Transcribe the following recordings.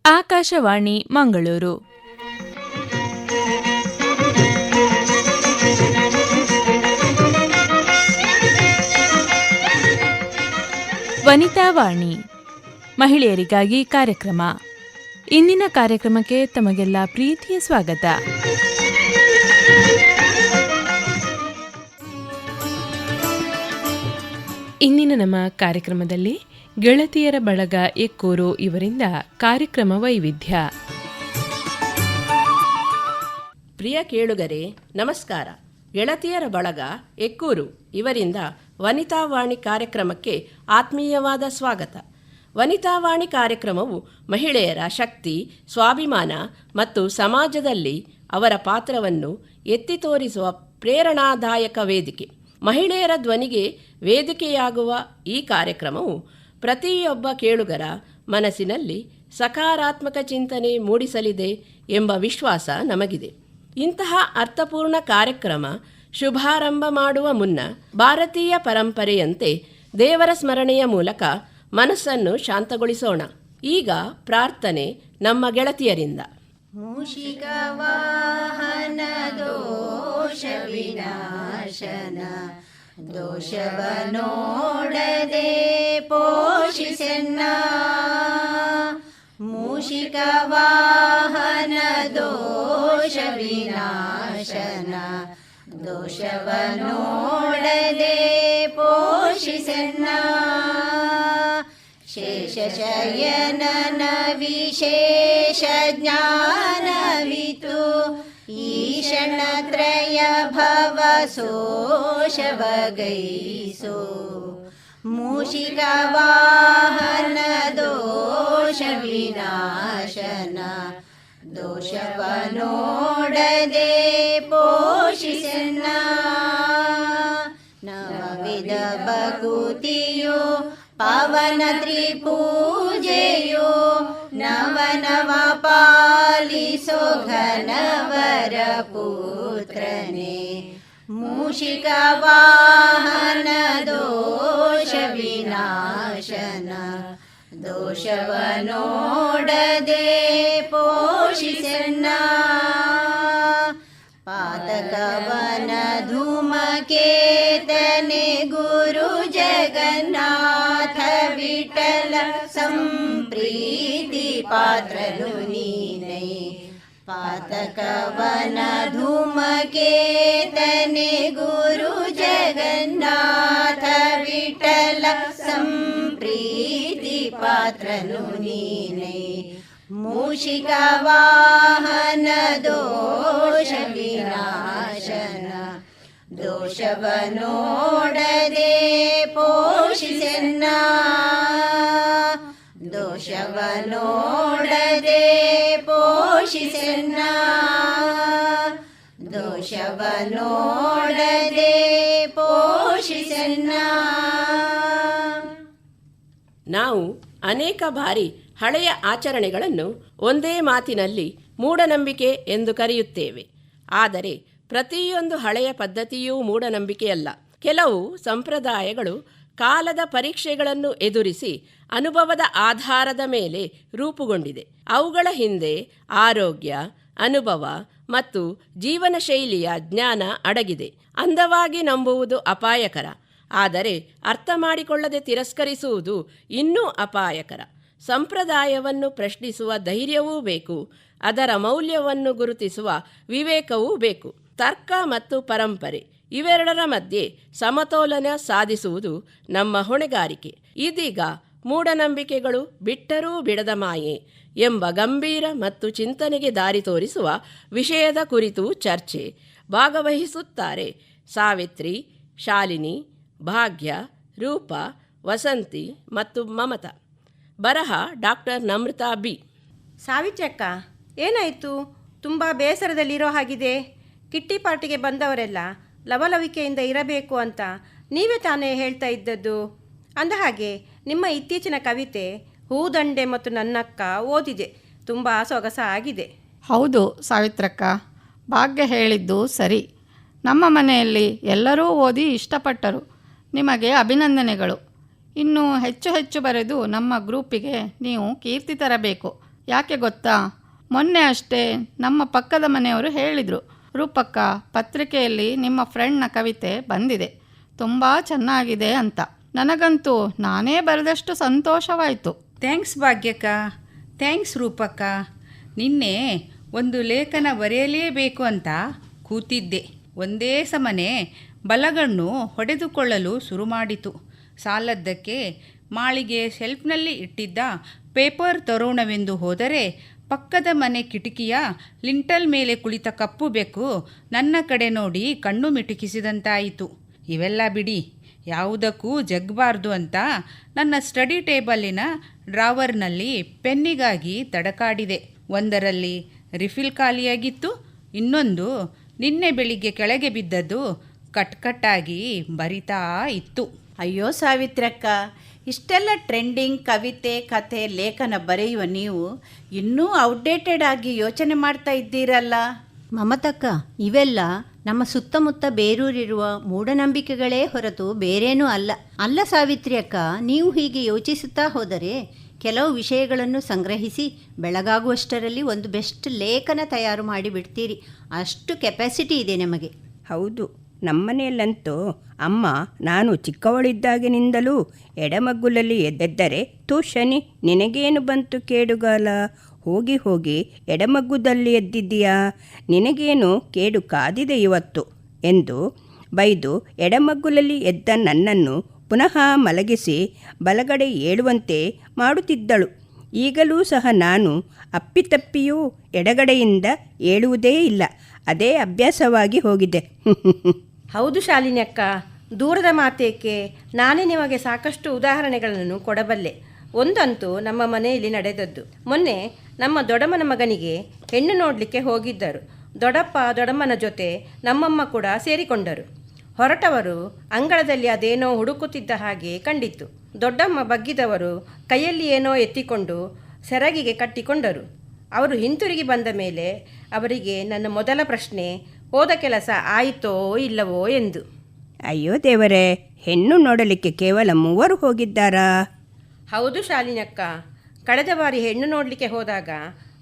ಆಕಾಶವಾಣಿ ಮಂಗಳೂರು. ವನಿತಾವಾಣಿ ಮಹಿಳೆಯರಿಗಾಗಿ ಕಾರ್ಯಕ್ರಮ. ಇಂದಿನ ಕಾರ್ಯಕ್ರಮಕ್ಕೆ ತಮಗೆಲ್ಲ ಪ್ರೀತಿಯ ಸ್ವಾಗತ. ಇಂದಿನ ನಮ್ಮ ಕಾರ್ಯಕ್ರಮದಲ್ಲಿ ಗೆಳತಿಯರ ಬಳಗ ಎಕ್ಕೂರು ಇವರಿಂದ ಕಾರ್ಯಕ್ರಮ ವೈವಿಧ್ಯ. ಪ್ರಿಯ ಕೇಳುಗರೆ ನಮಸ್ಕಾರ. ಗೆಳತಿಯರ ಬಳಗ ಎಕ್ಕೂರು ಇವರಿಂದ ವನಿತಾವಾಣಿ ಕಾರ್ಯಕ್ರಮಕ್ಕೆ ಆತ್ಮೀಯವಾದ ಸ್ವಾಗತ. ವನಿತಾವಾಣಿ ಕಾರ್ಯಕ್ರಮವು ಮಹಿಳೆಯರ ಶಕ್ತಿ, ಸ್ವಾಭಿಮಾನ ಮತ್ತು ಸಮಾಜದಲ್ಲಿ ಅವರ ಪಾತ್ರವನ್ನು ಎತ್ತಿ ತೋರಿಸುವ ಪ್ರೇರಣಾದಾಯಕ ವೇದಿಕೆ. ಮಹಿಳೆಯರ ಧ್ವನಿಗೆ ವೇದಿಕೆಯಾಗುವ ಈ ಕಾರ್ಯಕ್ರಮವು ಪ್ರತಿಯೊಬ್ಬ ಕೇಳುಗರ ಮನಸ್ಸಿನಲ್ಲಿ ಸಕಾರಾತ್ಮಕ ಚಿಂತನೆ ಮೂಡಿಸಲಿದೆ ಎಂಬ ವಿಶ್ವಾಸ ನಮಗಿದೆ. ಇಂತಹ ಅರ್ಥಪೂರ್ಣ ಕಾರ್ಯಕ್ರಮ ಶುಭಾರಂಭ ಮಾಡುವ ಮುನ್ನ ಭಾರತೀಯ ಪರಂಪರೆಯಂತೆ ದೇವರ ಸ್ಮರಣೆಯ ಮೂಲಕ ಮನಸ್ಸನ್ನು ಶಾಂತಗೊಳಿಸೋಣ. ಈಗ ಪ್ರಾರ್ಥನೆ ನಮ್ಮ ಗೆಳತಿಯರಿಂದ. ಮೂಷಿಕ ವಾಹನ ದೋಷ ವಿನಾಶನ ದೋಷವನೋಡದೆ ಪೋಷಿಸೆನ್ನ. ಮೂಷಿಕ ವಾಹನ ದೋಷ ವಿನಾಶನ ದೋಷವನೋಡದೆ ಪೋಷಿಸೆನ್ನ. ಶೇಷಶಯನನ ವಿಶೇಷ ಜ್ಞಾನವಿತು ಈಶಣತ್ರಯ ಭವ ಸೋಷವಗೈಸೋ. ಮೂಷಿಕ ವಾಹನ ದೋಷ ವಿನಾಶನ ದೋಷವನೋಡದೆ ಪೋಷಿಸೆನ್ನ. ನವವಿಧ ಭಕುತಿಯೋ ಪವನ ತ್ರಿಪೂಜೆಯೋ ನವನವ ಪಾಲಿಸೋ ಘನವರ ಪುತ್ರನೇ. ಮೂಷಿಕ ವಾಹನ ದೋಷ ವಿನಾಶನ ದೋಷವನೋಡದೆ ಪೋಷಿಸೆನ್ನ. ಪಾತಕವನ ಧೂಮಕೇತನೆ ಗುರು ಜಗನ್ನಾಥ ವಿಠಲ ಸಂಪ್ರೀತಿ ಪಾತ್ರನು ನೀನೇ. ಪಾತಕವನ ಧೂಮಕೇತನೆ ಗುರು ಜಗನ್ನಾಥ ವಿಠಲ ಸಂಪ್ರೀತಿ ಪಾತ್ರನು ನೀನೇ. ಮೂಷಿಕ ವಾಹನ ದೋಷ ವಿನಾಶನ ದೋಷವನೋಡದೆ ಪೋಷಿಸೆನ್ನ. ದೋಷವನೋಡದೆ ಪೋಷಿಸೆನ್ನ. ದೋಷವನೋಡದೆ ಪೋಷಿಸೆನ್ನ. ನಾವು ಅನೇಕ ಬಾರಿ ಹಳೆಯ ಆಚರಣೆಗಳನ್ನು ಒಂದೇ ಮಾತಿನಲ್ಲಿ ಮೂಢನಂಬಿಕೆ ಎಂದು ಕರೆಯುತ್ತೇವೆ. ಆದರೆ ಪ್ರತಿಯೊಂದು ಹಳೆಯ ಪದ್ಧತಿಯೂ ಮೂಢನಂಬಿಕೆಯಲ್ಲ. ಕೆಲವು ಸಂಪ್ರದಾಯಗಳು ಕಾಲದ ಪರೀಕ್ಷೆಗಳನ್ನು ಎದುರಿಸಿ ಅನುಭವದ ಆಧಾರದ ಮೇಲೆ ರೂಪುಗೊಂಡಿದೆ. ಅವುಗಳ ಹಿಂದೆ ಆರೋಗ್ಯ, ಅನುಭವ ಮತ್ತು ಜೀವನ ಶೈಲಿಯ ಜ್ಞಾನ ಅಡಗಿದೆ. ಅಂದವಾಗಿ ನಂಬುವುದು ಅಪಾಯಕರ, ಆದರೆ ಅರ್ಥ ಮಾಡಿಕೊಳ್ಳದೆ ತಿರಸ್ಕರಿಸುವುದು ಇನ್ನೂ ಅಪಾಯಕರ. ಸಂಪ್ರದಾಯವನ್ನು ಪ್ರಶ್ನಿಸುವ ಧೈರ್ಯವೂ ಬೇಕು, ಅದರ ಮೌಲ್ಯವನ್ನು ಗುರುತಿಸುವ ವಿವೇಕವೂ ಬೇಕು. ತರ್ಕ ಮತ್ತು ಪರಂಪರೆ ಇವೆರಡರ ಮಧ್ಯೆ ಸಮತೋಲನ ಸಾಧಿಸುವುದು ನಮ್ಮ ಹೊಣೆಗಾರಿಕೆ. ಇದೀಗ ಮೂಢನಂಬಿಕೆಗಳು ಬಿಟ್ಟರೂ ಬಿಡದ ಮಾಯೆ ಎಂಬ ಗಂಭೀರ ಮತ್ತು ಚಿಂತನೆಗೆ ದಾರಿ ತೋರಿಸುವ ವಿಷಯದ ಕುರಿತು ಚರ್ಚೆ. ಭಾಗವಹಿಸುತ್ತಾರೆ ಸಾವಿತ್ರಿ, ಶಾಲಿನಿ, ಭಾಗ್ಯ, ರೂಪ, ವಸಂತಿ ಮತ್ತು ಮಮತಾ. ಬರಹ ಡಾಕ್ಟರ್ ನಮ್ರತಾ ಬಿ. ಸಾವಿತ್ರಕ್ಕ, ಏನಾಯಿತು? ತುಂಬ ಬೇಸರದಲ್ಲಿರೋ ಹಾಗಿದೆ. ಕಿಟ್ಟಿ ಪಾರ್ಟಿಗೆ ಬಂದವರೆಲ್ಲ ಲವಲವಿಕೆಯಿಂದ ಇರಬೇಕು ಅಂತ ನೀವೇ ತಾನೇ ಹೇಳ್ತಾ ಇದ್ದದ್ದು. ಅಂದಹಾಗೆ ನಿಮ್ಮ ಇತ್ತೀಚಿನ ಕವಿತೆ ಹೂದಂಡೆ ಮತ್ತು ನನ್ನಕ್ಕ ಓದಿದೆ. ತುಂಬ ಸೊಗಸ ಆಗಿದೆ. ಹೌದು ಸಾವಿತ್ರಕ್ಕ, ಭಾಗ್ಯ ಹೇಳಿದ್ದು ಸರಿ. ನಮ್ಮ ಮನೆಯಲ್ಲಿ ಎಲ್ಲರೂ ಓದಿ ಇಷ್ಟಪಟ್ಟರು. ನಿಮಗೆ ಅಭಿನಂದನೆಗಳು. ಇನ್ನೂ ಹೆಚ್ಚು ಹೆಚ್ಚು ಬರೆದು ನಮ್ಮ ಗ್ರೂಪಿಗೆ ನೀವು ಕೀರ್ತಿ ತರಬೇಕು. ಯಾಕೆ ಗೊತ್ತಾ, ಮೊನ್ನೆ ಅಷ್ಟೇ ನಮ್ಮ ಪಕ್ಕದ ಮನೆಯವರು ಹೇಳಿದರು, ರೂಪಕ್ಕ, ಪತ್ರಿಕೆಯಲ್ಲಿ ನಿಮ್ಮ ಫ್ರೆಂಡ್ನ ಕವಿತೆ ಬಂದಿದೆ, ತುಂಬ ಚೆನ್ನಾಗಿದೆ ಅಂತ. ನನಗಂತೂ ನಾನೇ ಬರೆದಷ್ಟು ಸಂತೋಷವಾಯಿತು. ಥ್ಯಾಂಕ್ಸ್ ಭಾಗ್ಯಕ್ಕ, ಥ್ಯಾಂಕ್ಸ್ ರೂಪಕ್ಕ. ನಿನ್ನೆ ಒಂದು ಲೇಖನ ಬರೆಯಲೇಬೇಕು ಅಂತ ಕೂತಿದ್ದೆ. ಒಂದೇ ಸಮನೆ ಬಲಗಣ್ಣು ಹೊಡೆದುಕೊಳ್ಳಲು ಶುರು ಮಾಡಿತು. ಸಾಲದ್ದಕ್ಕೆ ಮಾಳಿಗೆ ಶೆಲ್ಫ್ನಲ್ಲಿ ಇಟ್ಟಿದ್ದ ಪೇಪರ್ ತರೋಣವೆಂದು ಹೋದರೆ ಪಕ್ಕದ ಮನೆ ಕಿಟಕಿಯ ಲಿಂಟಲ್ ಮೇಲೆ ಕುಳಿತ ಕಪ್ಪು ಬೆಕ್ಕು ನನ್ನ ಕಡೆ ನೋಡಿ ಕಣ್ಣು ಮಿಟುಕಿಸಿದಂತಾಯಿತು. ಇವೆಲ್ಲ ಬಿಡಿ, ಯಾವುದಕ್ಕೂ ಜಗ್ಬಾರ್ದು ಅಂತ ನನ್ನ ಸ್ಟಡಿ ಟೇಬಲ್ಲಿನ ಡ್ರಾವರ್ನಲ್ಲಿ ಪೆನ್ನಿಗಾಗಿ ತಡಕಾಡಿದೆ. ಒಂದರಲ್ಲಿ ರಿಫಿಲ್ ಖಾಲಿಯಾಗಿತ್ತು, ಇನ್ನೊಂದು ನಿನ್ನೆ ಬೆಳಿಗ್ಗೆ ಕೆಳಗೆ ಬಿದ್ದದ್ದು ಕಟ್ಕಟ್ಟಾಗಿ ಬರಿತಾ ಇತ್ತು. ಅಯ್ಯೋ ಸಾವಿತ್ರಕ್ಕ, ಇಷ್ಟೆಲ್ಲ ಟ್ರೆಂಡಿಂಗ್ ಕವಿತೆ, ಕಥೆ, ಲೇಖನ ಬರೆಯುವ ನೀವು ಇನ್ನೂ ಔಟ್ಡೇಟೆಡ್ ಆಗಿ ಯೋಚನೆ ಮಾಡ್ತಾ ಇದ್ದೀರಲ್ಲ. ಮಮತಕ್ಕ, ಇವೆಲ್ಲ ನಮ್ಮ ಸುತ್ತಮುತ್ತ ಬೇರೂರಿರುವ ಮೂಢನಂಬಿಕೆಗಳೇ ಹೊರತು ಬೇರೇನೂ ಅಲ್ಲ. ಅಲ್ಲ ಸಾವಿತ್ರಿ ಅಕ್ಕ, ನೀವು ಹೀಗೆ ಯೋಚಿಸುತ್ತಾ ಹೋದರೆ ಕೆಲವು ವಿಷಯಗಳನ್ನು ಸಂಗ್ರಹಿಸಿ ಬೆಳಗಾಗುವಷ್ಟರಲ್ಲಿ ಒಂದು ಬೆಸ್ಟ್ ಲೇಖನ ತಯಾರು ಮಾಡಿಬಿಡ್ತೀರಿ. ಅಷ್ಟು ಕೆಪಾಸಿಟಿ ಇದೆ ನಮಗೆ. ಹೌದು, ನಮ್ಮನೆಯಲ್ಲಂತೂ ಅಮ್ಮ ನಾನು ಚಿಕ್ಕವಳಿದ್ದಾಗಿನಿಂದಲೂ ಎಡಮಗ್ಗುಲಲ್ಲಿ ಎದ್ದೆದ್ದರೆ, ತೂ ಶನಿ ನಿನಗೇನು ಬಂತು ಕೇಡುಗಾಲ, ಹೋಗಿ ಹೋಗಿ ಎಡಮಗ್ಗುದಲ್ಲಿ ಎದ್ದಿದ್ದೀಯಾ, ನಿನಗೇನು ಕೇಡು ಕಾದಿದೆ ಇವತ್ತು ಎಂದು ಬೈದು ಎಡಮಗ್ಗುಲಲ್ಲಿ ಎದ್ದ ನನ್ನನ್ನು ಪುನಃ ಮಲಗಿಸಿ ಬಲಗಡೆ ಏಳುವಂತೆ ಮಾಡುತ್ತಿದ್ದಳು. ಈಗಲೂ ಸಹ ನಾನು ಅಪ್ಪಿತಪ್ಪಿಯೂ ಎಡಗಡೆಯಿಂದ ಏಳುವುದೇ ಇಲ್ಲ, ಅದೇ ಅಭ್ಯಾಸವಾಗಿ ಹೋಗಿದೆ. ಹೌದು ಶಾಲಿನಿ ಅಕ್ಕ, ದೂರದ ಮಾತೇಕೆ, ನಾನೇ ನಿಮಗೆ ಸಾಕಷ್ಟು ಉದಾಹರಣೆಗಳನ್ನು ಕೊಡಬಲ್ಲೆ. ಒಂದಂತೂ ನಮ್ಮ ಮನೆಯಲ್ಲಿ ನಡೆದದ್ದು. ಮೊನ್ನೆ ನಮ್ಮ ದೊಡ್ಡಮ್ಮನ ಮಗನಿಗೆ ಹೆಣ್ಣು ನೋಡಲಿಕ್ಕೆ ಹೋಗಿದ್ದರು. ದೊಡ್ಡಪ್ಪ ದೊಡ್ಡಮ್ಮನ ಜೊತೆ ನಮ್ಮಮ್ಮ ಕೂಡ ಸೇರಿಕೊಂಡರು. ಹೊರಟವರು ಅಂಗಳದಲ್ಲಿ ಅದೇನೋ ಹುಡುಕುತ್ತಿದ್ದ ಹಾಗೆ ಕಂಡಿತು. ದೊಡ್ಡಮ್ಮ ಬಗ್ಗಿದವರು ಕೈಯಲ್ಲಿ ಏನೋ ಎತ್ತಿಕೊಂಡು ಸೆರಗಿಗೆ ಕಟ್ಟಿಕೊಂಡರು. ಅವರು ಹಿಂತಿರುಗಿ ಬಂದ ಮೇಲೆ ಅವರಿಗೆ ನನ್ನ ಮೊದಲ ಪ್ರಶ್ನೆ, ಹೋದ ಕೆಲಸ ಆಯಿತೋ ಇಲ್ಲವೋ ಎಂದು. ಅಯ್ಯೋ ದೇವರೇ, ಹೆಣ್ಣು ನೋಡಲಿಕ್ಕೆ ಕೇವಲ 3 ಹೋಗಿದ್ದಾರಾ? ಹೌದು ಶಾಲಿನಕ್ಕ, ಕಳೆದ ಬಾರಿ ಹೆಣ್ಣು ನೋಡಲಿಕ್ಕೆ ಹೋದಾಗ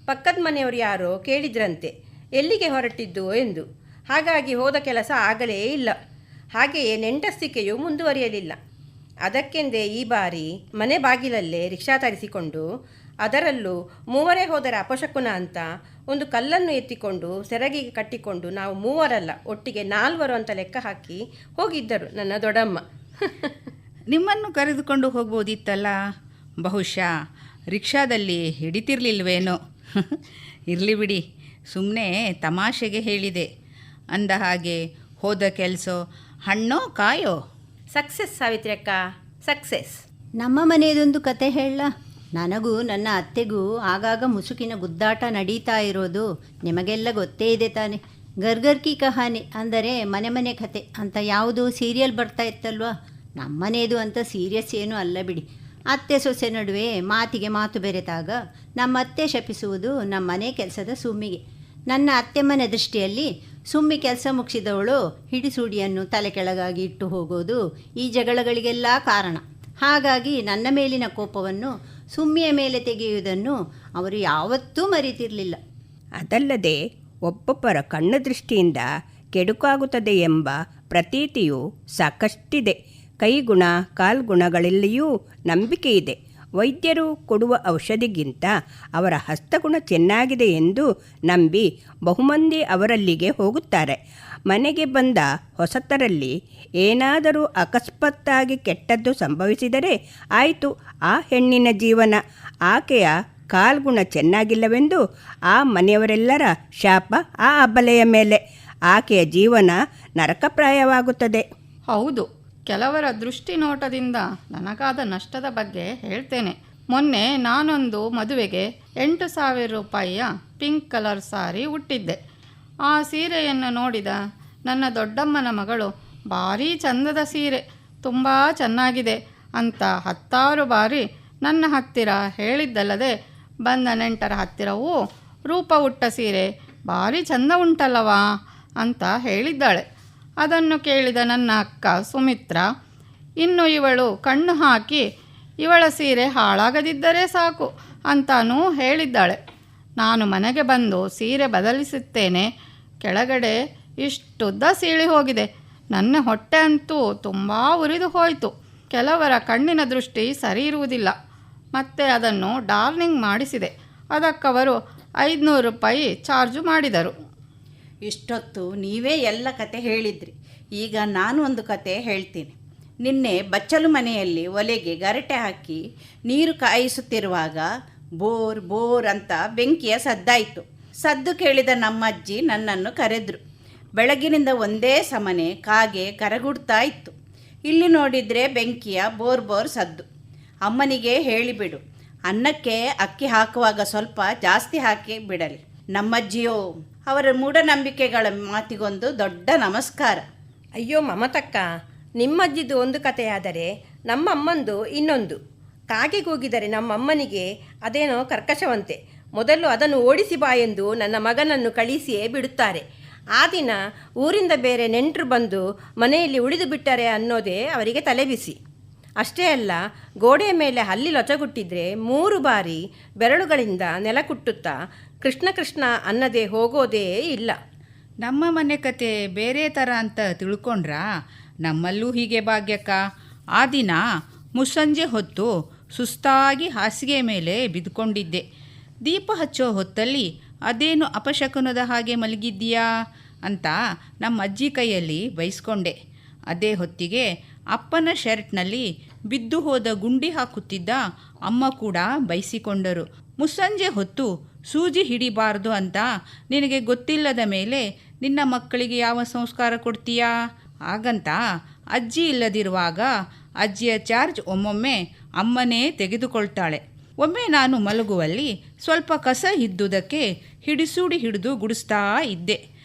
ಪಕ್ಕದ ಮನೆಯವರು ಯಾರೋ ಕೇಳಿದ್ರಂತೆ ಎಲ್ಲಿಗೆ ಹೊರಟಿದ್ದು ಎಂದು. ಹಾಗಾಗಿ ಹೋದ ಕೆಲಸ ಆಗಲೇ ಇಲ್ಲ. ಹಾಗೆಯೇ ನೆಂಟಸ್ತಿಕೆಯೂ ಮುಂದುವರಿಯಲಿಲ್ಲ. ಅದಕ್ಕೆಂದೇ ಈ ಬಾರಿ ಮನೆ ಬಾಗಿಲಲ್ಲೇ ರಿಕ್ಷಾ ತರಿಸಿಕೊಂಡು, ಅದರಲ್ಲೂ 3 ಹೋದರೆ ಅಪಶಕುನ ಅಂತ ಒಂದು ಕಲ್ಲನ್ನು ಎತ್ತಿಕೊಂಡು ಸೆರಗಿಗೆ ಕಟ್ಟಿಕೊಂಡು ನಾವು 3 ಒಟ್ಟಿಗೆ 4 ಅಂತ ಲೆಕ್ಕ ಹಾಕಿ ಹೋಗಿದ್ದರು ನನ್ನ ದೊಡ್ಡಮ್ಮ. ನಿಮ್ಮನ್ನು ಕರೆದುಕೊಂಡು ಹೋಗ್ಬೋದಿತ್ತಲ್ಲ, ಬಹುಶಃ ರಿಕ್ಷಾದಲ್ಲಿ ಹಿಡಿತಿರ್ಲಿಲ್ವೇನೋ. ಇರಲಿ ಬಿಡಿ, ಸುಮ್ಮನೆ ತಮಾಷೆಗೆ ಹೇಳಿದೆ. ಅಂದ ಹಾಗೆ ಹೋದ ಕೆಲಸ ಹಣ್ಣೋ ಕಾಯೋ? ಸಕ್ಸಸ್ ಸಾವಿತ್ರಿ ಅಕ್ಕ, ಸಕ್ಸಸ್. ನಮ್ಮ ಮನೆಯದೊಂದು ಕತೆ ಹೇಳ. ನನಗೂ ನನ್ನ ಅತ್ತೆಗೂ ಆಗಾಗ ಮುಸುಕಿನ ಗುದ್ದಾಟ ನಡೀತಾ ಇರೋದು ನಿಮಗೆಲ್ಲ ಗೊತ್ತೇ ಇದೆ ತಾನೆ. ಗರ್ಗರ್ಕಿ ಕಹಾನಿ ಅಂದರೆ ಮನೆ ಮನೆ ಕತೆ ಅಂತ ಯಾವುದೋ ಸೀರಿಯಲ್ ಬರ್ತಾ ಇತ್ತಲ್ವ. ನಮ್ಮನೇದು ಅಂತ ಸೀರಿಯಸ್ ಏನೂ ಅಲ್ಲ ಬಿಡಿ. ಅತ್ತೆ ಸೊಸೆ ನಡುವೆ ಮಾತಿಗೆ ಮಾತು ಬೆರೆತಾಗ ನಮ್ಮ ಅತ್ತೆ ಶಪಿಸುವುದು ನಮ್ಮ ಮನೆ ಕೆಲಸದ ಸುಮ್ಮಿಗೆ. ನನ್ನ ಅತ್ತೆ ಮನೆ ದೃಷ್ಟಿಯಲ್ಲಿ ಸುಮ್ಮಿ ಕೆಲಸ ಮುಗಿಸಿದವಳು ಹಿಡಿಸುಡಿಯನ್ನು ತಲೆ ಕೆಳಗಾಗಿ ಇಟ್ಟು ಹೋಗೋದು ಈ ಜಗಳಗಳಿಗೆಲ್ಲ ಕಾರಣ. ಹಾಗಾಗಿ ನನ್ನ ಮೇಲಿನ ಕೋಪವನ್ನು ಸುಮ್ಮಿಯ ಮೇಲೆ ತೆಗೆಯುವುದನ್ನು ಅವರು ಯಾವತ್ತೂ ಮರೆತಿರಲಿಲ್ಲ. ಅದಲ್ಲದೆ ಒಬ್ಬೊಬ್ಬರ ಕಣ್ಣು ದೃಷ್ಟಿಯಿಂದ ಕೆಡುಕಾಗುತ್ತದೆ ಎಂಬ ಪ್ರತೀತಿಯು ಸಾಕಷ್ಟಿದೆ. ಕೈಗುಣ ಕಾಲ್ಗುಣಗಳಲ್ಲಿಯೂ ನಂಬಿಕೆ ಇದೆ. ವೈದ್ಯರು ಕೊಡುವ ಔಷಧಿಗಿಂತ ಅವರ ಹಸ್ತಗುಣ ಚೆನ್ನಾಗಿದೆ ಎಂದು ನಂಬಿ ಬಹುಮಂದಿ ಅವರಲ್ಲಿಗೆ ಹೋಗುತ್ತಾರೆ. ಮನೆಗೆ ಬಂದ ಹೊಸತರಲ್ಲಿ ಏನಾದರೂ ಅಕಸ್ಮಾತ್ತಾಗಿ ಕೆಟ್ಟದ್ದು ಸಂಭವಿಸಿದರೆ ಆಯಿತು, ಆ ಹೆಣ್ಣಿನ ಜೀವನ. ಆಕೆಯ ಕಾಲ್ಗುಣ ಚೆನ್ನಾಗಿಲ್ಲವೆಂದು ಆ ಮನೆಯವರೆಲ್ಲರ ಶಾಪ ಆ ಅಬಲೆಯ ಮೇಲೆ. ಆಕೆಯ ಜೀವನ ನರಕಪ್ರಾಯವಾಗುತ್ತದೆ. ಹೌದು, ಕೆಲವರ ದೃಷ್ಟಿ ನೋಟದಿಂದ ನನಗಾದ ನಷ್ಟದ ಬಗ್ಗೆ ಹೇಳ್ತೇನೆ. ಮೊನ್ನೆ ನಾನೊಂದು ಮದುವೆಗೆ 8,000 ರೂಪಾಯಿಯ ಪಿಂಕ್ ಕಲರ್ ಸಾರಿ ಉಟ್ಟಿದ್ದೆ. ಆ ಸೀರೆಯನ್ನು ನೋಡಿದ ನನ್ನ ದೊಡ್ಡಮ್ಮನ ಮಗಳು, ಭಾರೀ ಚಂದದ ಸೀರೆ, ತುಂಬ ಚೆನ್ನಾಗಿದೆ ಅಂತ 10 ಬಾರಿ ನನ್ನ ಹತ್ತಿರ ಹೇಳಿದ್ದಲ್ಲದೆ ಬಂದ ನೆಂಟರ ಹತ್ತಿರವೂ ರೂಪ ಉಟ್ಟ ಸೀರೆ ಭಾರೀ ಚಂದ ಉಂಟಲ್ಲವಾ ಅಂತ ಹೇಳಿದ್ದಾಳೆ. ಅದನ್ನು ಕೇಳಿದ ನನ್ನ ಅಕ್ಕ ಸುಮಿತ್ರ, ಇನ್ನು ಇವಳು ಕಣ್ಣು ಹಾಕಿ ಇವಳ ಸೀರೆ ಹಾಳಾಗದಿದ್ದರೆ ಸಾಕು, ಅಂತಾನೂ ಹೇಳಿದ್ದಾಳೆ. ನಾನು ಮನೆಗೆ ಬಂದು ಸೀರೆ ಬದಲಿಸುತ್ತೇನೆ. ಕೆಳಗಡೆ ಇಷ್ಟುದ್ದ ಸೀಳಿ ಹೋಗಿದೆ. ನನ್ನ ಹೊಟ್ಟೆ ಅಂತೂ ತುಂಬ ಉರಿದು ಹೋಯಿತು. ಕೆಲವರ ಕಣ್ಣಿನ ದೃಷ್ಟಿ ಸರಿ ಇರುವುದಿಲ್ಲ. ಮತ್ತೆ ಅದನ್ನು ಡಾರ್ನಿಂಗ್ ಮಾಡಿಸಿದೆ. ಅದಕ್ಕವರು 500 ರೂಪಾಯಿ ಚಾರ್ಜು ಮಾಡಿದರು. ಇಷ್ಟೊತ್ತು ನೀವೇ ಎಲ್ಲ ಕತೆ ಹೇಳಿದ್ರಿ. ಈಗ ನಾನು ಒಂದು ಕತೆ ಹೇಳ್ತೀನಿ. ನಿನ್ನೆ ಬಚ್ಚಲು ಮನೆಯಲ್ಲಿ ಒಲೆಗೆ ಗರಟೆ ಹಾಕಿ ನೀರು ಕಾಯಿಸುತ್ತಿರುವಾಗ ಬೋರ್ ಬೋರ್ ಅಂತ ಬೆಂಕಿಯ ಸದ್ದಾಯಿತು. ಸದ್ದು ಕೇಳಿದ ನಮ್ಮ ಅಜ್ಜಿ ನನ್ನನ್ನು ಕರೆದ್ರು. ಬೆಳಗಿನಿಂದ ಒಂದೇ ಸಮನೆ ಕಾಗೆ ಕರಗುಡ್ತಾ ಇತ್ತು. ಇಲ್ಲಿ ನೋಡಿದರೆ ಬೆಂಕಿಯ ಬೋರ್ ಬೋರ್ ಸದ್ದು. ಅಮ್ಮನಿಗೆ ಹೇಳಿಬಿಡು, ಅನ್ನಕ್ಕೆ ಅಕ್ಕಿ ಹಾಕುವಾಗ ಸ್ವಲ್ಪ ಜಾಸ್ತಿ ಹಾಕಿ ಬಿಡಲಿ. ನಮ್ಮಜ್ಜಿಯೋ ಅವರ ಮೂಢನಂಬಿಕೆಗಳ ಮಾತಿಗೊಂದು ದೊಡ್ಡ ನಮಸ್ಕಾರ. ಅಯ್ಯೋ ಮಮತಕ್ಕ, ನಿಮ್ಮಜ್ಜಿದು ಒಂದು ಕಥೆಯಾದರೆ ನಮ್ಮಮ್ಮಂದು ಇನ್ನೊಂದು. ಕಾಗೆ ಕೂಗಿದರೆ ನಮ್ಮಮ್ಮನಿಗೆ ಅದೇನೋ ಕರ್ಕಶವಂತೆ. ಮೊದಲು ಅದನ್ನು ಓಡಿಸಿ ಬಾ ಎಂದು ನನ್ನ ಮಗನನ್ನು ಕಳಿಸಿಯೇ ಬಿಡುತ್ತಾರೆ. ಆ ದಿನ ಊರಿಂದ ಬೇರೆ ನೆಂಟರು ಬಂದು ಮನೆಯಲ್ಲಿ ಉಳಿದು ಬಿಟ್ಟರೆ ಅನ್ನೋದೇ ಅವರಿಗೆ ತಲೆಬಿಸಿ. ಅಷ್ಟೇ ಅಲ್ಲ, ಗೋಡೆಯ ಮೇಲೆ ಹಲ್ಲಿ ಲೊಚಗುಟ್ಟಿದ್ರೆ 3 ಬಾರಿ ಬೆರಳುಗಳಿಂದ ನೆಲ ಕುಟ್ಟುತ್ತಾ ಕೃಷ್ಣ ಕೃಷ್ಣ ಅನ್ನದೇ ಹೋಗೋದೇ ಇಲ್ಲ. ನಮ್ಮ ಮನೆ ಕತೆ ಬೇರೆ ಥರ ಅಂತ ತಿಳ್ಕೊಂಡ್ರಾ? ನಮ್ಮಲ್ಲೂ ಹೀಗೆ ಭಾಗ್ಯಕ್ಕ. ಆ ದಿನ ಮುಸ್ಸಂಜೆ ಹೊತ್ತು ಸುಸ್ತಾಗಿ ಹಾಸಿಗೆ ಮೇಲೆ ಬಿದ್ದುಕೊಂಡಿದ್ದೆ. ದೀಪ ಹಚ್ಚೋ ಹೊತ್ತಲ್ಲಿ ಅದೇನು ಅಪಶಕುನದ ಹಾಗೆ ಮಲಗಿದ್ದೀಯಾ ಅಂತ ನಮ್ಮ ಅಜ್ಜಿ ಕೈಯಲ್ಲಿ ಬೈಸ್ಕೊಂಡೆ. ಅದೇ ಹೊತ್ತಿಗೆ ಅಪ್ಪನ ಶರ್ಟ್ನಲ್ಲಿ ಬಿದ್ದು ಹೋದ ಗುಂಡಿ ಹಾಕುತ್ತಿದ್ದ ಅಮ್ಮ ಕೂಡ ಬೈಸಿಕೊಂಡರು. ಮುಸ್ಸಂಜೆ ಹೊತ್ತು ಸೂಜಿ ಹಿಡಿಬಾರ್ದು ಅಂತ ನಿನಗೆ ಗೊತ್ತಿಲ್ಲದ ಮೇಲೆ ನಿನ್ನ ಮಕ್ಕಳಿಗೆ ಯಾವ ಸಂಸ್ಕಾರ ಕೊಡ್ತೀಯಾ? ಹಾಗಂತ ಅಜ್ಜಿ ಇಲ್ಲದಿರುವಾಗ ಅಜ್ಜಿಯ ಚಾರ್ಜ್ ಒಮ್ಮೊಮ್ಮೆ ಅಮ್ಮನೇ ತೆಗೆದುಕೊಳ್ತಾಳೆ. ಒಮ್ಮೆ ನಾನು ಮಲಗುವಲ್ಲಿ ಸ್ವಲ್ಪ ಕಸ ಇದ್ದುದಕ್ಕೆ ಹಿಡಿದು ಗುಡಿಸ್ತಾ ಇದ್ದೆ.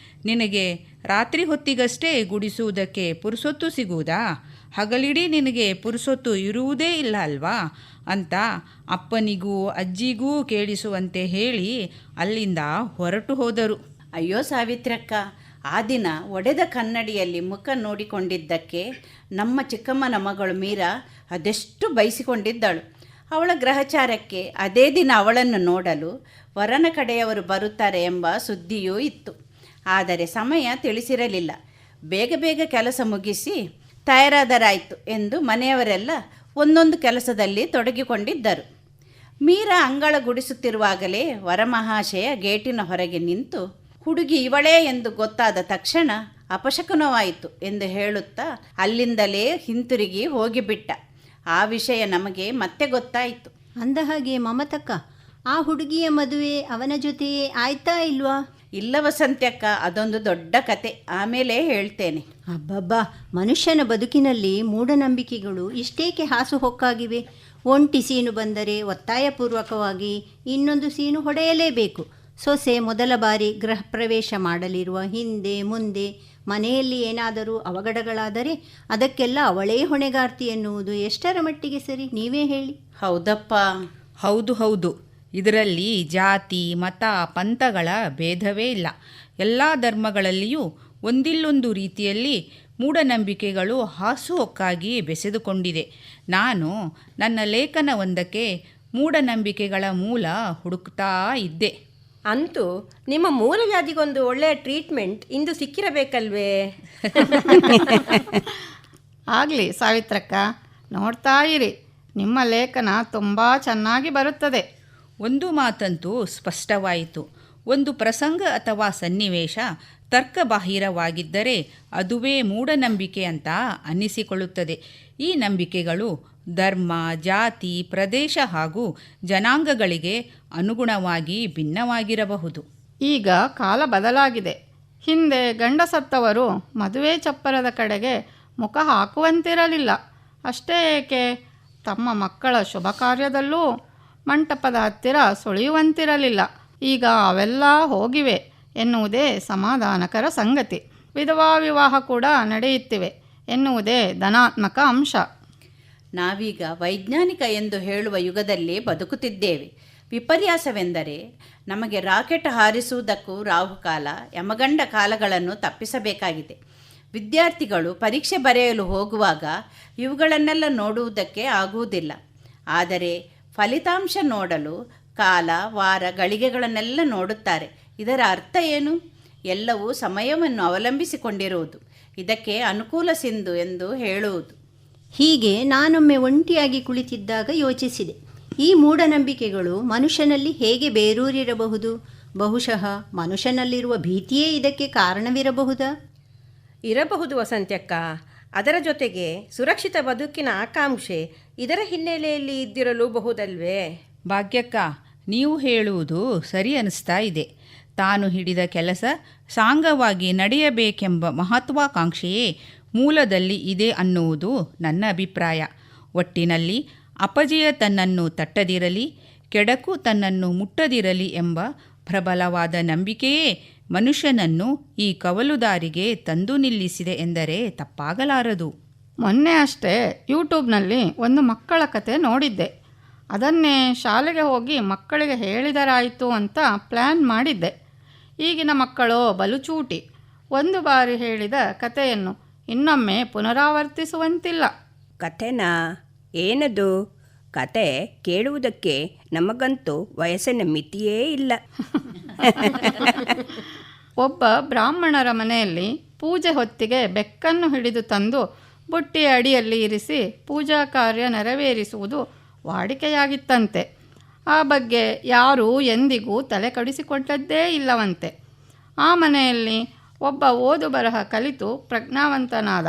ನಿನಗೆ ರಾತ್ರಿ ಹೊತ್ತಿಗಷ್ಟೇ ಗುಡಿಸುವುದಕ್ಕೆ ಪುರುಸೊತ್ತು ಸಿಗುವುದಾ? ಹಗಲಿಡೀ ನಿನಗೆ ಪುರುಸೊತ್ತು ಇರುವುದೇ ಇಲ್ಲ ಅಲ್ವಾ ಅಂತ ಅಪ್ಪನಿಗೂ ಅಜ್ಜಿಗೂ ಕೇಳಿಸುವಂತೆ ಹೇಳಿ ಅಲ್ಲಿಂದ ಹೊರಟು ಹೋದರು. ಅಯ್ಯೋ ಸಾವಿತ್ರಕ್ಕ, ಆ ದಿನ ಒಡೆದ ಕನ್ನಡಿಯಲ್ಲಿ ಮುಖ ನೋಡಿಕೊಂಡಿದ್ದಕ್ಕೆ ನಮ್ಮ ಚಿಕ್ಕಮ್ಮನ ಮಗಳು ಮೀರಾ ಅದೆಷ್ಟು ಬಯಸಿಕೊಂಡಿದ್ದಳು. ಅವಳ ಗ್ರಹಚಾರಕ್ಕೆ ಅದೇ ದಿನ ಅವಳನ್ನು ನೋಡಲು ವರನ ಕಡೆಯವರು ಬರುತ್ತಾರೆ ಎಂಬ ಸುದ್ದಿಯೂ ಇತ್ತು. ಆದರೆ ಸಮಯ ತಿಳಿಸಿರಲಿಲ್ಲ. ಬೇಗ ಬೇಗ ಕೆಲಸ ಮುಗಿಸಿ ತಯಾರಾದರಾಯಿತು ಎಂದು ಮನೆಯವರೆಲ್ಲ ಒಂದೊಂದು ಕೆಲಸದಲ್ಲಿ ತೊಡಗಿಕೊಂಡಿದ್ದರು. ಮೀರಾ ಅಂಗಳ ಗುಡಿಸುತ್ತಿರುವಾಗಲೇ ವರಮಹಾಶಯ ಗೇಟಿನ ಹೊರಗೆ ನಿಂತು, ಹುಡುಗಿ ಇವಳೇ ಎಂದು ಗೊತ್ತಾದ ತಕ್ಷಣ ಅಪಶಕುನವಾಯಿತು ಎಂದು ಹೇಳುತ್ತಾ ಅಲ್ಲಿಂದಲೇ ಹಿಂತಿರುಗಿ ಹೋಗಿಬಿಟ್ಟ. ಆ ವಿಷಯ ನಮಗೆ ಮತ್ತೆ ಗೊತ್ತಾಯಿತು. ಅಂದ ಹಾಗೆ ಮಮತಕ್ಕ, ಆ ಹುಡುಗಿಯ ಮದುವೆ ಅವನ ಜೊತೆಯೇ ಆಯ್ತಾ ಇಲ್ವಾ? ಇಲ್ಲ ವಸಂತ್ಯಕ್ಕ, ಅದೊಂದು ದೊಡ್ಡ ಕತೆ, ಆಮೇಲೆ ಹೇಳ್ತೇನೆ. ಅಬ್ಬಬ್ಬಾ, ಮನುಷ್ಯನ ಬದುಕಿನಲ್ಲಿ ಮೂಢನಂಬಿಕೆಗಳು ಇಷ್ಟೇಕೆ ಹಾಸುಹೊಕ್ಕಾಗಿವೆ. ಒಂಟಿ ಸೀನು ಬಂದರೆ ಒತ್ತಾಯಪೂರ್ವಕವಾಗಿ ಇನ್ನೊಂದು ಸೀನು ಹೊಡೆಯಲೇಬೇಕು. ಸೊಸೆ ಮೊದಲ ಬಾರಿ ಗೃಹ ಪ್ರವೇಶ ಮಾಡಲಿರುವ ಹಿಂದೆ ಮುಂದೆ ಮನೆಯಲ್ಲಿ ಏನಾದರೂ ಅವಘಡಗಳಾದರೆ ಅದಕ್ಕೆಲ್ಲ ಅವಳೇ ಹೊಣೆಗಾರ್ತಿ ಎನ್ನುವುದು ಎಷ್ಟರ ಮಟ್ಟಿಗೆ ಸರಿ, ನೀವೇ ಹೇಳಿ. ಹೌದಪ್ಪ. ಹೌದು. ಇದರಲ್ಲಿ ಜಾತಿ ಮತ ಪಂಥಗಳ ಭೇದವೇ ಇಲ್ಲ. ಎಲ್ಲ ಧರ್ಮಗಳಲ್ಲಿಯೂ ಒಂದಿಲ್ಲೊಂದು ರೀತಿಯಲ್ಲಿ ಮೂಢನಂಬಿಕೆಗಳು ಹಾಸುಹೊಕ್ಕಾಗಿ ಬೆಸೆದುಕೊಂಡಿದೆ. ನಾನು ನನ್ನ ಲೇಖನವೊಂದಕ್ಕೆ ಮೂಢನಂಬಿಕೆಗಳ ಮೂಲ ಹುಡುಕ್ತಾ ಇದ್ದೆ. ಅಂತೂ ನಿಮ್ಮ ಮೂಲವ್ಯಾಧಿಗೊಂದು ಒಳ್ಳೆಯ ಟ್ರೀಟ್ಮೆಂಟ್ ಇಂದು ಸಿಕ್ಕಿರಬೇಕಲ್ವೇ? ಆಗಲಿ ಸಾವಿತ್ರಕ್ಕ, ನೋಡ್ತಾ ಇರಿ, ನಿಮ್ಮ ಲೇಖನ ತುಂಬ ಚೆನ್ನಾಗಿ ಬರುತ್ತದೆ. ಒಂದು ಮಾತಂತೂ ಸ್ಪಷ್ಟವಾಯಿತು. ಒಂದು ಪ್ರಸಂಗ ಅಥವಾ ಸನ್ನಿವೇಶ ತರ್ಕಬಾಹಿರವಾಗಿದ್ದರೆ ಅದುವೇ ಮೂಢನಂಬಿಕೆ ಅಂತ ಅನ್ನಿಸಿಕೊಳ್ಳುತ್ತದೆ. ಈ ನಂಬಿಕೆಗಳು ಧರ್ಮ, ಜಾತಿ, ಪ್ರದೇಶ ಹಾಗೂ ಜನಾಂಗಗಳಿಗೆ ಅನುಗುಣವಾಗಿ ಭಿನ್ನವಾಗಿರಬಹುದು. ಈಗ ಕಾಲ ಬದಲಾಗಿದೆ. ಹಿಂದೆ ಗಂಡ ಸತ್ತವರು ಮದುವೆ ಚಪ್ಪರದ ಕಡೆಗೆ ಮುಖ ಹಾಕುವಂತಿರಲಿಲ್ಲ. ಅಷ್ಟೇ ಏಕೆ, ತಮ್ಮ ಮಕ್ಕಳ ಶುಭ ಕಾರ್ಯದಲ್ಲೂ ಮಂಟಪದ ಹತ್ತಿರ ಸುಳಿಯುವಂತಿರಲಿಲ್ಲ. ಈಗ ಅವೆಲ್ಲ ಹೋಗಿವೆ ಎನ್ನುವುದೇ ಸಮಾಧಾನಕರ ಸಂಗತಿ. ವಿಧವಾ ವಿವಾಹ ಕೂಡ ನಡೆಯುತ್ತಿವೆ ಎನ್ನುವುದೇ ಧನಾತ್ಮಕ ಅಂಶ. ನಾವೀಗ ವೈಜ್ಞಾನಿಕ ಎಂದು ಹೇಳುವ ಯುಗದಲ್ಲಿ ಬದುಕುತ್ತಿದ್ದೇವೆ. ವಿಪರ್ಯಾಸವೆಂದರೆ ನಮಗೆ ರಾಕೆಟ್ ಹಾರಿಸುವುದಕ್ಕೂ ರಾಹುಕಾಲ, ಯಮಗಂಡ ಕಾಲಗಳನ್ನು ತಪ್ಪಿಸಬೇಕಾಗಿದೆ. ವಿದ್ಯಾರ್ಥಿಗಳು ಪರೀಕ್ಷೆ ಬರೆಯಲು ಹೋಗುವಾಗ ಇವುಗಳನ್ನೆಲ್ಲ ನೋಡುವುದಕ್ಕೆ ಆಗುವುದಿಲ್ಲ. ಆದರೆ ಫಲಿತಾಂಶ ನೋಡಲು ಕಾಲ, ವಾರ, ಗಳಿಗೆಗಳನ್ನೆಲ್ಲ ನೋಡುತ್ತಾರೆ. ಇದರ ಅರ್ಥ ಏನು? ಎಲ್ಲವೂ ಸಮಯವನ್ನು ಅವಲಂಬಿಸಿಕೊಂಡಿರುವುದು. ಇದಕ್ಕೆ ಅನುಕೂಲ ಸಿಂಧು ಎಂದು ಹೇಳುವುದು. ಹೀಗೆ ನಾನೊಮ್ಮೆ ಒಂಟಿಯಾಗಿ ಕುಳಿತಿದ್ದಾಗ ಯೋಚಿಸಿದೆ, ಈ ಮೂಢನಂಬಿಕೆಗಳು ಮನುಷ್ಯನಲ್ಲಿ ಹೇಗೆ ಬೇರೂರಿರಬಹುದು? ಬಹುಶಃ ಮನುಷ್ಯನಲ್ಲಿರುವ ಭೀತಿಯೇ ಇದಕ್ಕೆ ಕಾರಣವಿರಬಹುದಾ? ಇರಬಹುದು ವಸಂತ್ಯಕ್ಕ. ಅದರ ಜೊತೆಗೆ ಸುರಕ್ಷಿತ ಬದುಕಿನ ಆಕಾಂಕ್ಷೆ ಇದರ ಹಿನ್ನೆಲೆಯಲ್ಲಿ ಇದ್ದಿರಲು ಬಹುದಲ್ವೇ? ಭಾಗ್ಯಕ್ಕ, ನೀವು ಹೇಳುವುದು ಸರಿ ಅನಿಸ್ತಾ ಇದೆ. ತಾನು ಹಿಡಿದ ಕೆಲಸ ಸಾಂಗವಾಗಿ ನಡೆಯಬೇಕೆಂಬ ಮಹತ್ವಾಕಾಂಕ್ಷೆಯೇ ಮೂಲದಲ್ಲಿ ಇದೆ ಅನ್ನುವುದು ನನ್ನ ಅಭಿಪ್ರಾಯ. ಒಟ್ಟಿನಲ್ಲಿ ಅಪಜಯ ತನ್ನನ್ನು ತಟ್ಟದಿರಲಿ, ಕೆಡಕು ತನ್ನನ್ನು ಮುಟ್ಟದಿರಲಿ ಎಂಬ ಪ್ರಬಲವಾದ ನಂಬಿಕೆಯೇ ಮನುಷ್ಯನನ್ನು ಈ ಕವಲುದಾರಿಗೆ ತಂದು ನಿಲ್ಲಿಸಿದೆ ಎಂದರೆ ತಪ್ಪಾಗಲಾರದು. ಮೊನ್ನೆ ಅಷ್ಟೇ ಯೂಟ್ಯೂಬ್ನಲ್ಲಿ ಒಂದು ಮಕ್ಕಳ ಕತೆ ನೋಡಿದ್ದೆ. ಅದನ್ನೇ ಶಾಲೆಗೆ ಹೋಗಿ ಮಕ್ಕಳಿಗೆ ಹೇಳಿದರಾಯಿತು ಅಂತ ಪ್ಲ್ಯಾನ್ ಮಾಡಿದ್ದೆ. ಈಗಿನ ಮಕ್ಕಳು ಬಲು ಚೂಟಿ. ಒಂದು ಬಾರಿ ಹೇಳಿದ ಕತೆಯನ್ನು ಇನ್ನೊಮ್ಮೆ ಪುನರಾವರ್ತಿಸುವಂತಿಲ್ಲ. ಕಥೆನಾ? ಏನದು? ಕತೆ ಕೇಳುವುದಕ್ಕೆ ನಮಗಂತೂ ವಯಸ್ಸಿನ ಮಿತಿಯೇ ಇಲ್ಲ. ಒಬ್ಬ ಬ್ರಾಹ್ಮಣರ ಮನೆಯಲ್ಲಿ ಪೂಜೆ ಹೊತ್ತಿಗೆ ಬೆಕ್ಕನ್ನು ಹಿಡಿದು ತಂದು ಬುಟ್ಟಿಯ ಅಡಿಯಲ್ಲಿ ಇರಿಸಿ ಪೂಜಾ ಕಾರ್ಯ ನೆರವೇರಿಸುವುದು ವಾಡಿಕೆಯಾಗಿತ್ತಂತೆ. ಆ ಬಗ್ಗೆ ಯಾರೂ ಎಂದಿಗೂ ತಲೆ ಕೆಡಿಸಿಕೊಂಡದ್ದೇ ಇಲ್ಲವಂತೆ. ಆ ಮನೆಯಲ್ಲಿ ಒಬ್ಬ ಓದು ಬರಹ ಕಲಿತು ಪ್ರಜ್ಞಾವಂತನಾದ.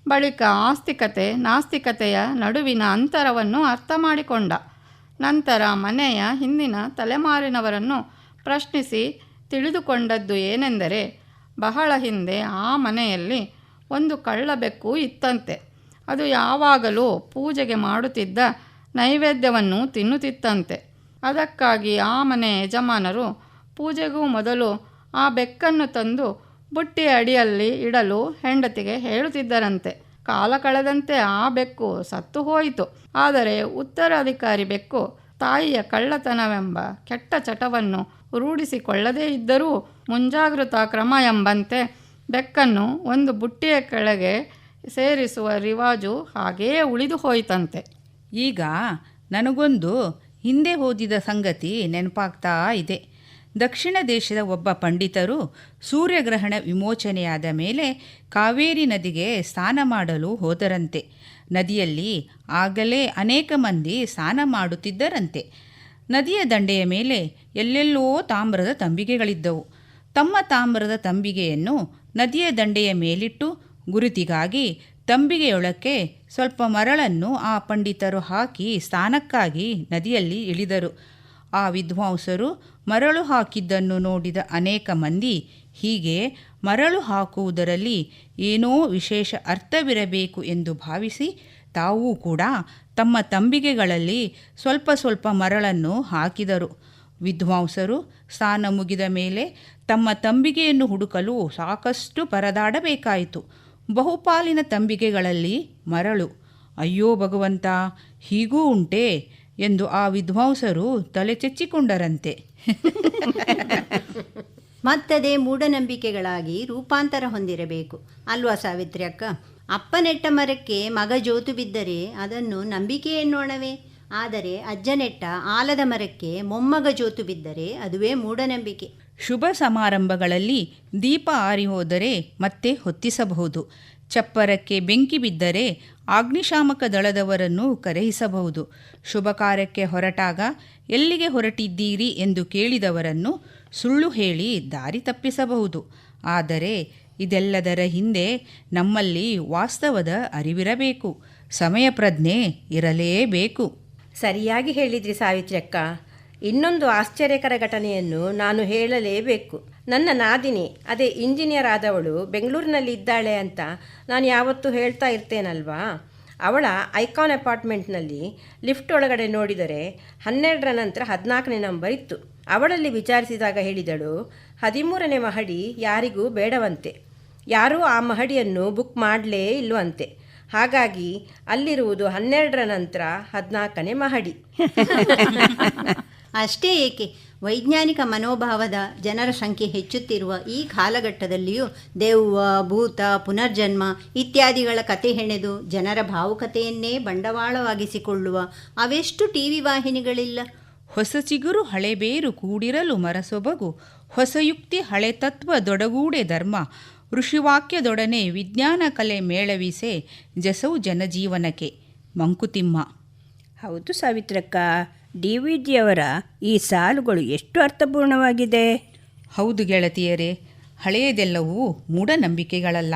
ಬಳಿಕ ಆಸ್ತಿಕತೆ ನಾಸ್ತಿಕತೆಯ ನಡುವಿನ ಅಂತರವನ್ನು ಅರ್ಥ ಮಾಡಿಕೊಂಡ. ನಂತರ ಮನೆಯ ಹಿಂದಿನ ತಲೆಮಾರಿನವರನ್ನು ಪ್ರಶ್ನಿಸಿ ತಿಳಿದುಕೊಂಡದ್ದು ಏನೆಂದರೆ, ಬಹಳ ಹಿಂದೆ ಆ ಮನೆಯಲ್ಲಿ ಒಂದು ಕಳ್ಳಬೆಕ್ಕು ಇತ್ತಂತೆ. ಅದು ಯಾವಾಗಲೂ ಪೂಜೆಗೆ ಮಾಡುತ್ತಿದ್ದ ನೈವೇದ್ಯವನ್ನು ತಿನ್ನುತ್ತಿತ್ತಂತೆ. ಅದಕ್ಕಾಗಿ ಆ ಮನೆ ಯಜಮಾನರು ಪೂಜೆಗೂ ಮೊದಲು ಆ ಬೆಕ್ಕನ್ನು ತಂದು ಬುಟ್ಟಿಯ ಅಡಿಯಲ್ಲಿ ಇಡಲು ಹೆಂಡತಿಗೆ ಹೇಳುತ್ತಿದ್ದರಂತೆ. ಕಾಲ ಕಳೆದಂತೆ ಆ ಬೆಕ್ಕು ಸತ್ತು ಹೋಯಿತು. ಆದರೆ ಉತ್ತರಾಧಿಕಾರಿ ಬೆಕ್ಕು ತಾಯಿಯ ಕಳ್ಳತನವೆಂಬ ಕೆಟ್ಟ ಚಟವನ್ನು ರೂಢಿಸಿಕೊಳ್ಳದೇ ಇದ್ದರೂ ಮುಂಜಾಗೃತಾ ಕ್ರಮ ಎಂಬಂತೆ ಬೆಕ್ಕನ್ನು ಒಂದು ಬುಟ್ಟಿಯ ಕೆಳಗೆ ಸೇರಿಸುವ ರಿವಾಜು ಹಾಗೆಯೇ ಉಳಿದು ಹೋಯಿತಂತೆ. ಈಗ ನನಗೊಂದು ಹಿಂದೆ ಓದಿದ ಸಂಗತಿ ನೆನಪಾಗ್ತಾ ಇದೆ. ದಕ್ಷಿಣ ದೇಶದ ಒಬ್ಬ ಪಂಡಿತರು ಸೂರ್ಯಗ್ರಹಣ ವಿಮೋಚನೆಯಾದ ಮೇಲೆ ಕಾವೇರಿ ನದಿಗೆ ಸ್ನಾನ ಮಾಡಲು ಹೋದರಂತೆ. ನದಿಯಲ್ಲಿ ಆಗಲೇ ಅನೇಕ ಮಂದಿ ಸ್ನಾನ ಮಾಡುತ್ತಿದ್ದರಂತೆ. ನದಿಯ ದಂಡೆಯ ಮೇಲೆ ಎಲ್ಲೆಲ್ಲೋ ತಾಮ್ರದ ತಂಬಿಗೆಗಳಿದ್ದವು. ತಮ್ಮ ತಾಮ್ರದ ತಂಬಿಗೆಯನ್ನು ನದಿಯ ದಂಡೆಯ ಮೇಲಿಟ್ಟು ಗುರುತಿಗಾಗಿ ತಂಬಿಗೆಯೊಳಕ್ಕೆ ಸ್ವಲ್ಪ ಮರಳನ್ನು ಆ ಪಂಡಿತರು ಹಾಕಿ ಸ್ನಾನಕ್ಕಾಗಿ ನದಿಯಲ್ಲಿ ಇಳಿದರು. ಆ ವಿದ್ವಾಂಸರು ಮರಳು ಹಾಕಿದ್ದನ್ನು ನೋಡಿದ ಅನೇಕ ಮಂದಿ ಹೀಗೆ ಮರಳು ಹಾಕುವುದರಲ್ಲಿ ಏನೋ ವಿಶೇಷ ಅರ್ಥವಿರಬೇಕು ಎಂದು ಭಾವಿಸಿ ತಾವೂ ಕೂಡ ತಮ್ಮ ತಂಬಿಗೆಗಳಲ್ಲಿ ಸ್ವಲ್ಪ ಸ್ವಲ್ಪ ಮರಳನ್ನು ಹಾಕಿದರು. ವಿದ್ವಾಂಸರು ಸ್ನಾನ ಮುಗಿದ ಮೇಲೆ ತಮ್ಮ ತಂಬಿಗೆಯನ್ನು ಹುಡುಕಲು ಸಾಕಷ್ಟು ಪರದಾಡಬೇಕಾಯಿತು. ಬಹುಪಾಲಿನ ತಂಬಿಗೆಗಳಲ್ಲಿ ಮರಳು. ಅಯ್ಯೋ ಭಗವಂತ, ಹೀಗೂ ಉಂಟೆ ಎಂದು ಆ ವಿದ್ವಾಂಸರು ತಲೆ ಚೆಚ್ಚಿಕೊಂಡರಂತೆ. ಮತ್ತದೇ ಮೂಢನಂಬಿಕೆಗಳಾಗಿ ರೂಪಾಂತರ ಹೊಂದಿರಬೇಕು ಅಲ್ವಾ ಸಾವಿತ್ರಿ ಅಕ್ಕ? ಅಪ್ಪ ನೆಟ್ಟ ಮರಕ್ಕೆ ಮಗ ಜೋತು ಬಿದ್ದರೆ ಅದನ್ನು ನಂಬಿಕೆ ಎನ್ನೋಣವೇ? ಆದರೆ ಅಜ್ಜ ನೆಟ್ಟ ಆಲದ ಮರಕ್ಕೆ ಮೊಮ್ಮಗ ಜೋತು ಬಿದ್ದರೆ ಅದುವೇ ಮೂಢನಂಬಿಕೆ. ಶುಭ ಸಮಾರಂಭಗಳಲ್ಲಿ ದೀಪ ಆರಿ ಹೋದರೆ ಮತ್ತೆ ಹೊತ್ತಿಸಬಹುದು. ಚಪ್ಪರಕ್ಕೆ ಬೆಂಕಿ ಬಿದ್ದರೆ ಅಗ್ನಿಶಾಮಕ ದಳದವರನ್ನು ಕರೆಯಿಸಬಹುದು. ಶುಭ ಕಾರ್ಯಕ್ಕೆ ಹೊರಟಾಗ ಎಲ್ಲಿಗೆ ಹೊರಟಿದ್ದೀರಿ ಎಂದು ಕೇಳಿದವರನ್ನು ಸುಳ್ಳು ಹೇಳಿ ದಾರಿ ತಪ್ಪಿಸಬಹುದು. ಆದರೆ ಇದೆಲ್ಲದರ ಹಿಂದೆ ನಮ್ಮಲ್ಲಿ ವಾಸ್ತವದ ಅರಿವಿರಬೇಕು, ಸಮಯ ಪ್ರಜ್ಞೆ ಇರಲೇಬೇಕು. ಸರಿಯಾಗಿ ಹೇಳಿದ್ರಿ ಸಾವಿತ್ರಿ ಅಕ್ಕ. ಇನ್ನೊಂದು ಆಶ್ಚರ್ಯಕರ ಘಟನೆಯನ್ನು ನಾನು ಹೇಳಲೇಬೇಕು. ನನ್ನ ನಾದಿನಿ, ಅದೇ ಇಂಜಿನಿಯರ್ ಆದವಳು ಬೆಂಗಳೂರಿನಲ್ಲಿ ಇದ್ದಾಳೆ ಅಂತ ನಾನು ಯಾವತ್ತೂ ಹೇಳ್ತಾ ಇರ್ತೇನಲ್ವಾ. ಅವಳ ಐಕಾನ್ ಅಪಾರ್ಟ್ಮೆಂಟ್ನಲ್ಲಿ ಲಿಫ್ಟ್ ಒಳಗಡೆ ನೋಡಿದರೆ 12ರ ನಂತರ 14ನೇ ನಂಬರ್ ಇತ್ತು. ಅವಳಲ್ಲಿ ವಿಚಾರಿಸಿದಾಗ ಹೇಳಿದಳು, 13ನೇ ಮಹಡಿ ಯಾರಿಗೂ ಬೇಡವಂತೆ, ಯಾರೂ ಆ ಮಹಡಿಯನ್ನು ಬುಕ್ ಮಾಡಲೇ ಇಲ್ಲವಂತೆ. ಹಾಗಾಗಿ ಅಲ್ಲಿರುವುದು 12ರ ನಂತರ 14ನೇ ಮಹಡಿ. ಅಷ್ಟೇ ಏಕೆ, ವೈಜ್ಞಾನಿಕ ಮನೋಭಾವದ ಜನರ ಸಂಖ್ಯೆ ಹೆಚ್ಚುತ್ತಿರುವ ಈ ಕಾಲಘಟ್ಟದಲ್ಲಿಯೂ ದೆವ್ವ, ಭೂತ, ಪುನರ್ಜನ್ಮ ಇತ್ಯಾದಿಗಳ ಕತೆ ಹೆಣೆದು ಜನರ ಭಾವುಕತೆಯನ್ನೇ ಬಂಡವಾಳವಾಗಿಸಿಕೊಳ್ಳುವ ಅವೆಷ್ಟು ಟಿ ವಿ ವಾಹಿನಿಗಳಿಲ್ಲ. ಹೊಸ ಚಿಗುರು ಹಳೆಬೇರು ಕೂಡಿರಲು ಮರಸೊಬಗು, ಹೊಸ ಯುಕ್ತಿ ಹಳೆ ತತ್ವ ದೊಡಗೂಡೆ ಧರ್ಮ, ಋಷಿವಾಕ್ಯದೊಡನೆ ವಿಜ್ಞಾನ ಕಲೆ ಮೇಳವಿಸೆ, ಜಸವು ಜನಜೀವನಕ್ಕೆ. ಮಂಕುತಿಮ್ಮ. ಹೌದು ಸಾವಿತ್ರಕ್ಕ, ಡಿ ವಿ ಜಿಯವರ ಈ ಸಾಲುಗಳು ಎಷ್ಟು ಅರ್ಥಪೂರ್ಣವಾಗಿದೆ. ಹೌದು ಗೆಳತಿಯರೇ, ಹಳೆಯದೆಲ್ಲವೂ ಮೂಢನಂಬಿಕೆಗಳಲ್ಲ.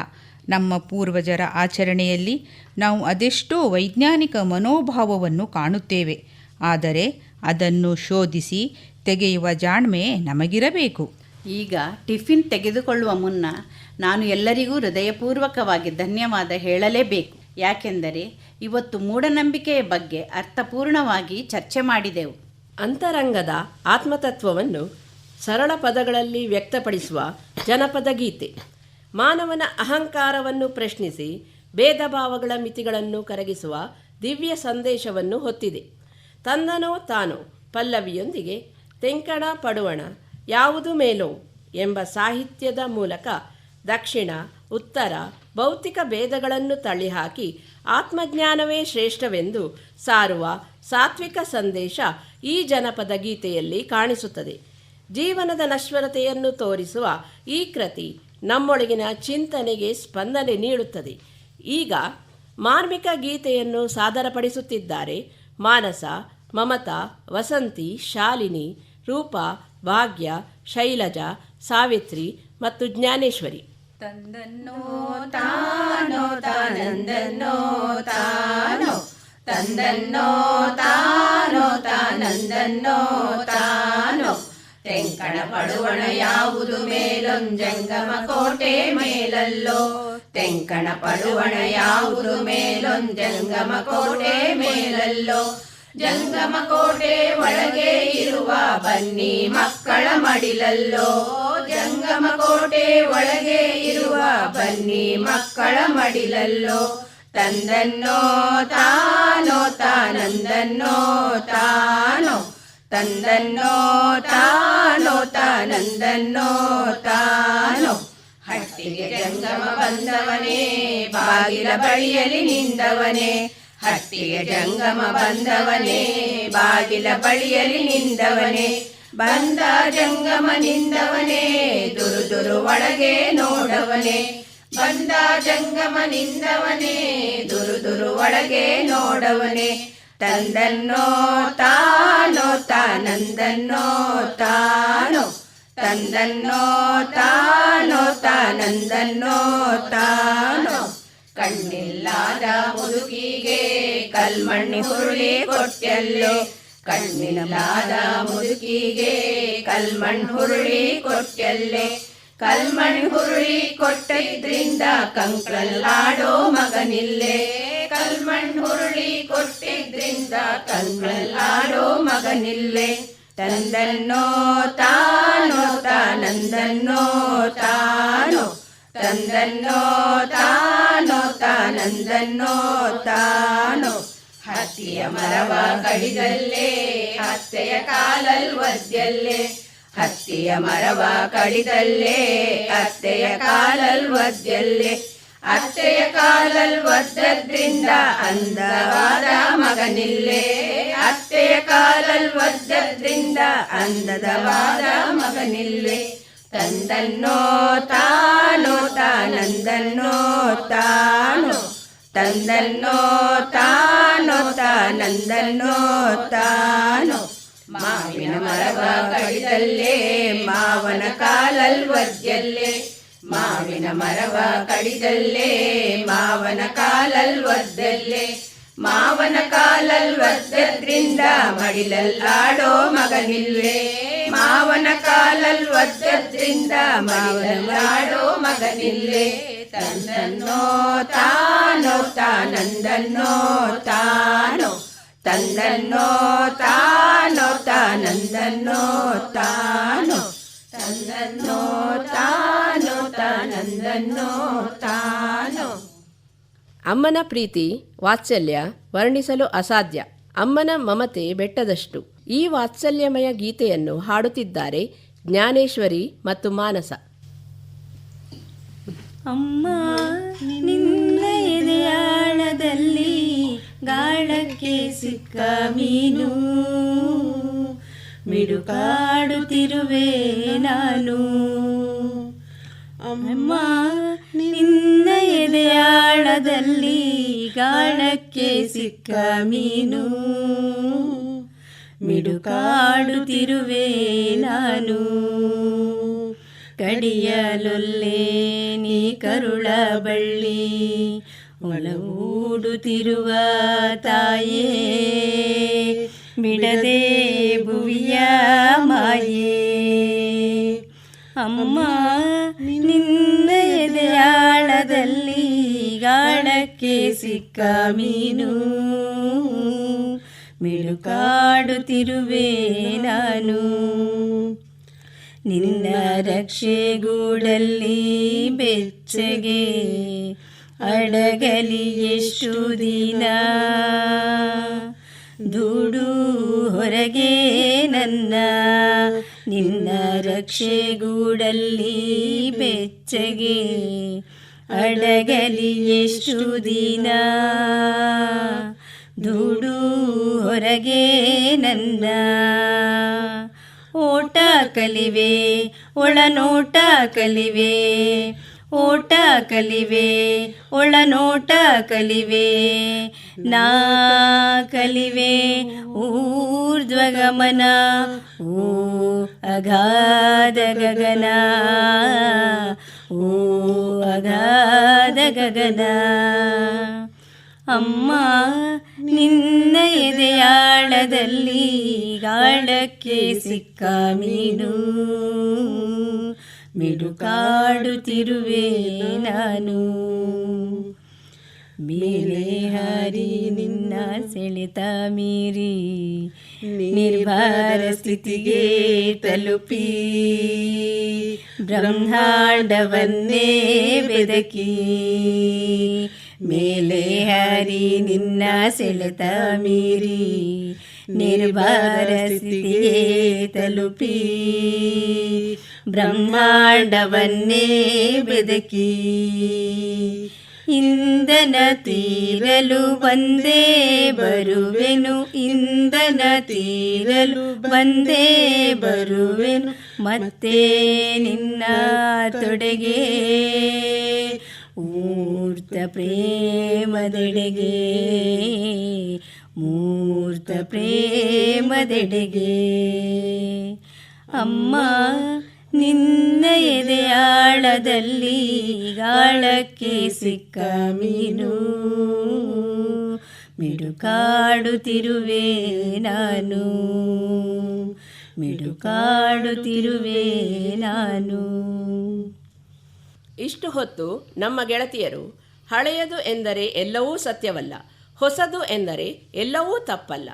ನಮ್ಮ ಪೂರ್ವಜರ ಆಚರಣೆಯಲ್ಲಿ ನಾವು ಅದೆಷ್ಟೋ ವೈಜ್ಞಾನಿಕ ಮನೋಭಾವವನ್ನು ಕಾಣುತ್ತೇವೆ. ಆದರೆ ಅದನ್ನು ಶೋಧಿಸಿ ತೆಗೆಯುವ ಜಾಣ್ಮೆ ನಮಗಿರಬೇಕು. ಈಗ ಟಿಫಿನ್ ತೆಗೆದುಕೊಳ್ಳುವ ಮುನ್ನ ನಾನು ಎಲ್ಲರಿಗೂ ಹೃದಯಪೂರ್ವಕವಾಗಿ ಧನ್ಯವಾದ ಹೇಳಲೇಬೇಕು. ಯಾಕೆಂದರೆ ಇವತ್ತು ಮೂಢನಂಬಿಕೆಯ ಬಗ್ಗೆ ಅರ್ಥಪೂರ್ಣವಾಗಿ ಚರ್ಚೆ ಮಾಡಿದೆವು. ಅಂತರಂಗದ ಆತ್ಮತತ್ವವನ್ನು ಸರಳ ಪದಗಳಲ್ಲಿ ವ್ಯಕ್ತಪಡಿಸುವ ಜನಪದ ಗೀತೆ ಮಾನವನ ಅಹಂಕಾರವನ್ನು ಪ್ರಶ್ನಿಸಿ ಭೇದ ಭಾವಗಳ ಮಿತಿಗಳನ್ನು ಕರಗಿಸುವ ದಿವ್ಯ ಸಂದೇಶವನ್ನು ಹೊತ್ತಿದೆ. ತಂದನೋ ತಾನೋ ಪಲ್ಲವಿಯೊಂದಿಗೆ ತೆಂಕಣ ಪಡುವಣ ಯಾವುದು ಮೇಲೋ ಎಂಬ ಸಾಹಿತ್ಯದ ಮೂಲಕ ದಕ್ಷಿಣ ಉತ್ತರ ಭೌತಿಕ ಭೇದಗಳನ್ನು ತಳ್ಳಿಹಾಕಿ ಆತ್ಮಜ್ಞಾನವೇ ಶ್ರೇಷ್ಠವೆಂದು ಸಾರುವ ಸಾತ್ವಿಕ ಸಂದೇಶ ಈ ಜನಪದ ಗೀತೆಯಲ್ಲಿ ಕಾಣಿಸುತ್ತದೆ. ಜೀವನದ ನಶ್ವರತೆಯನ್ನು ತೋರಿಸುವ ಈ ಕೃತಿ ನಮ್ಮೊಳಗಿನ ಚಿಂತನೆಗೆ ಸ್ಪಂದನೆ ನೀಡುತ್ತದೆ. ಈಗ ಮಾರ್ಮಿಕ ಗೀತೆಯನ್ನು ಸಾದರಪಡಿಸುತ್ತಿದ್ದಾರೆ ಮಾನಸ, ಮಮತಾ, ವಸಂತಿ, ಶಾಲಿನಿ, ರೂಪಾ, ಭಾಗ್ಯ, ಶೈಲಜಾ, ಸಾವಿತ್ರಿ ಮತ್ತು ಜ್ಞಾನೇಶ್ವರಿ. ತಂದನ್ನೋ ತಾನೋ ತಾನಂದನ್ನೋ ತಾನೋ, ತಂದನ್ನೋ ತಾನೋ ತಾನಂದನ್ನೋ ತಾನೋ, ತೆಂಕಣ ಪಡುವಣ ಯಾವುದು ಮೇಲೊಂಜಂಗಮ ಕೋಟೆ ಮೇಲಲ್ಲೋ, ತೆಂಕಣ ಪಡುವಣ ಯಾವುದು ಮೇಲೊಂಜಂಗಮ ಕೋಟೆ ಮೇಲಲ್ಲೋ, ಜಂಗಮ ಕೋಟೆ ಒಳಗೆ ಇರುವ ಬನ್ನಿ ಮಕ್ಕಳ ಮಡಿಲಲ್ಲೋ, ಜಂಗಮ ಕೋಟೆ ಒಳಗೆ ಇರುವ ಬನ್ನಿ ಮಕ್ಕಳ ಮಡಿಲಲ್ಲೋ, ತಂದನ್ನೋ ತಾನೋ ತಾನಂದನ್ನೋ ತಾನೋ, ತಂದನ್ನೋ ತಾನೋ ತಾನಂದನ್ನೋ ತಾನೋ, ಹಟ್ಟಿಗೆ ಜಂಗಮ ಬಂದವನೇ ಬಾಗಿಲ ಬಳಿಯಲ್ಲಿ ನಿಂದವನೇ, ಹಟ್ಟಿಗೆ ಜಂಗಮ ಬಂದವನೇ ಬಾಗಿಲ ಬಳಿಯಲ್ಲಿ ನಿಂದವನೇ, ಬಂದ ಜಂಗಮ ನಿಂದವನೇ ದುರು ದುರು ಒಳಗೆ ನೋಡವನೇ, ಬಂದ ಜಂಗಮ ನಿಂದವನೇ ದುರು ದುರು ಒಳಗೆ ನೋಡವನೇ, ತಂದನ್ನೋ ತಾನೋ ತಾನಂದನ್ನೋ ತಾನೋ, ತಂದನ್ನೋ ತಾನೋ ತಾನಂದನ್ನೋ ತಾನೋ, ಕಣ್ಣಿಲ್ಲದ ಮುದುಕಿಗೆ ಕಲ್ಮಣ್ಣಿ ಹುರುಳಿ ಕೊಟ್ಟೆಲ್ಲೋ, ಕಣ್ಣಿಲ್ಲದ ಮುದುಕಿಗೆ ಕಲ್ಮಣ್ಣು ಹುರುಳಿ ಕೊಟ್ಟೆಲ್ಲೆ, ಕಲ್ಮಣ್ಣು ಹುರುಳಿ ಕೊಟ್ಟಿದ್ರಿಂದ ಕಂಕ್ಳಲ್ಲಾಡೋ ಮಗನಿಲ್ಲೆ, ಕಲ್ಮಣ್ಣು ಹುರುಳಿ ಕೊಟ್ಟಿದ್ರಿಂದ ಕಂಕ್ಳಲ್ಲಾಡೋ ಮಗನಿಲ್ಲೆ, ತಂದನ್ನೋ ತಾನೋ ತಾನಂದನ್ನೋ ತಾನೋ, ತಂದನ್ನೋ ತಾನೋ ತಾನಂದನ್ನೋ ತಾನೋ, ಹತ್ತಿಯ ಮರವ ಕಡಿದಲ್ಲೇ ಅತ್ತೆಯ ಕಾಲಲ್ ಒದ್ದೆಲ್ಲೇ, ಹತ್ತಿಯ ಮರವ ಕಡಿದಲ್ಲೇ ಅತ್ತೆಯ ಕಾಲಲ್ ಒದ್ದೆಲ್ಲೇ, ಅತ್ತೆಯ ಕಾಲಲ್ ಒದ್ದದ್ರಿಂದ ಅಂದವಾದ ಮಗನಿಲ್ಲೆ, ಅತ್ತೆಯ ಕಾಲಲ್ ಒದ್ದದ್ರಿಂದ ಅಂದದವಾದ ಮಗನಿಲ್ಲೆ, ತಂದನ್ನೋ ತಾನೋ ತಾನಂದನ್ನೋ ತಾನೋ, ತಂದನ್ನೋ ತಾನೋ ತಾನಂದನ್ನೋ ತಾನೋ, ಮಾವಿನ ಮರವ ಕಡಿದಲ್ಲೇ ಮಾವನ ಕಾಲಲ್ ಒದ್ದೆಲ್ಲೇ, ಮಾವಿನ ಮರವ ಕಡಿದಲ್ಲೇ ಮಾವನ ಕಾಲಲ್ ಒದ್ದೆಲ್ಲೇ, ಮಾವನ ಕಾಲಲ್ ಒದ್ದದ್ರಿಂದ ಮಡಿಲಲ್ಲಾಡೋ ಮಗನಿಲ್ಲೆ, ಮಾವನ ಕಾಲಲ್ ಒದ್ದದ್ರಿಂದ ಮಡಿಲಲ್ಲಾಡೋ ಮಗನಿಲ್ಲೆ, ತಂದನ್ನೋ ತಾನೋ ತಾನಂದನ್ನೋ ತಾನೋ, ತಂದನ್ನೋ ತಾನೋ ತಾನಂದನ್ನೋ ತಾನೋ, ತಂದನ್ನೋ ತಾನೋ ತಾನಂದನ್ನೋ ತಾನೋ. ಅಮ್ಮನ ಪ್ರೀತಿ ವಾತ್ಸಲ್ಯ ವರ್ಣಿಸಲು ಅಸಾಧ್ಯ. ಅಮ್ಮನ ಮಮತೆ ಬೆಟ್ಟದಷ್ಟು. ಈ ವಾತ್ಸಲ್ಯಮಯ ಗೀತೆಯನ್ನು ಹಾಡುತ್ತಿದ್ದಾರೆ ಜ್ಞಾನೇಶ್ವರಿ ಮತ್ತು ಮಾನಸ. ಅಮ್ಮ ನಿನ್ನ ಎದೆಯಾಳದಲ್ಲಿ ಗಾಳಕ್ಕೆ ಸಿಕ್ಕ ಮೀನು, ಮಿಡುಕಾಡುತ್ತಿರುವೆ ನಾನು. ಅಮ್ಮ ನಿನ್ನ ಎದೆಯಾಳದಲ್ಲಿ ಗಾಳಕ್ಕೆ ಸಿಕ್ಕ ಮೀನು, ಮಿಡುಕಾಡುತ್ತಿರುವೆ ನಾನು. ಕಡಿಯಲೊಲ್ಲೆ ನೀ ಕರುಳ ಬಳ್ಳಿ, ಒಳಗೂಡುತ್ತಿರುವ ತಾಯೇ, ಬಿಡದೆ ಭುವಿಯ ಮಾಯೇ. ಅಮ್ಮ ನಿನ್ನ ಎದೆಯಾಳದಲ್ಲಿ ಗಾಳಕ್ಕೆ ಸಿಕ್ಕ ಮೀನು, ಮಿಡುಕಾಡುತ್ತಿರುವೆ ನಾನು. ನಿನ್ನ ರಕ್ಷೆಗೂಡಲ್ಲಿ ಬೆಚ್ಚಗೆ ಅಡಗಲಿ ಎಷ್ಟು ದಿನ, ದೂಡು ಹೊರಗೆ ನನ್ನ ನಿನ್ನ ರಕ್ಷೆಗೂಡಲ್ಲಿ ಬೆಚ್ಚಗೆ ಅಡಗಲಿ ಎಷ್ಟು ದಿನ, ದೂಡು ಹೊರಗೆ ನನ್ನ. ಓಟ ಕಲಿವೆ ಒಳನೋಟ ಕಲಿವೆ, ಓಟ ಕಲಿವೆ ಒಳನೋಟ ಕಲಿವೆ, ನಾ ಕಲಿವೆ ಊರ್ಧ್ವಗಮನ ಓ ಅಗಾಧ ಗಗನ, ಓ ಅಗಾಧ ಗಗನ. ಅಮ್ಮ ನಿನ್ನ ಎದೆಯಾಳದಲ್ಲಿ ಗಾಳಕ್ಕೆ ಸಿಕ್ಕ ಮೀನು, ಮಿಡುಕಾಡುತ್ತಿರುವೆ ನಾನು. ಮೇಲೆ ಹಾರಿ ನಿನ್ನ ಸೆಳೆತ ಮೀರಿ ನಿರ್ಭರ ಸ್ಥಿತಿಗೆ ತಲುಪಿ, ಬ್ರಹ್ಮಾಂಡವನ್ನೇ ಬೆದಕಿ. ಮೇಲೆ ಹಾರಿ ನಿನ್ನ ಸೆಳೆತ ಮೀರಿ ನಿರ್ಭರ ಸ್ಥಿತಿಗೆ ತಲುಪಿ, ಬ್ರಹ್ಮಾಂಡವನ್ನೇ ಬೆದಕಿ. ಇಂಧನ ತೀರಲು ಬಂದೇ ಬರುವೆನು, ಇಂಧನ ತೀರಲು ಬಂದೇ ಬರುವೆನು, ಮತ್ತೆ ನಿನ್ನ ತೊಡೆಗೆ ಮೂರ್ತ ಪ್ರೇಮದೆಡೆಗೆ, ಮೂರ್ತ ಪ್ರೇಮದೆಡೆಗೆ. ಅಮ್ಮ ನಿನ್ನ ಎದೆಯಾಳದಲ್ಲಿ ಗಾಳಕ್ಕೆ ಸಿಕ್ಕ ಮೀನು, ಮಿಡುಕಾಡುತ್ತಿರುವೆ ನಾನು, ಮಿಡುಕಾಡುತ್ತಿರುವೆ ನಾನು. ಇಷ್ಟು ಹೊತ್ತು ನಮ್ಮ ಗೆಳತಿಯರು ಹಳೆಯದು ಎಂದರೆ ಎಲ್ಲವೂ ಸತ್ಯವಲ್ಲ, ಹೊಸದು ಎಂದರೆ ಎಲ್ಲವೂ ತಪ್ಪಲ್ಲ,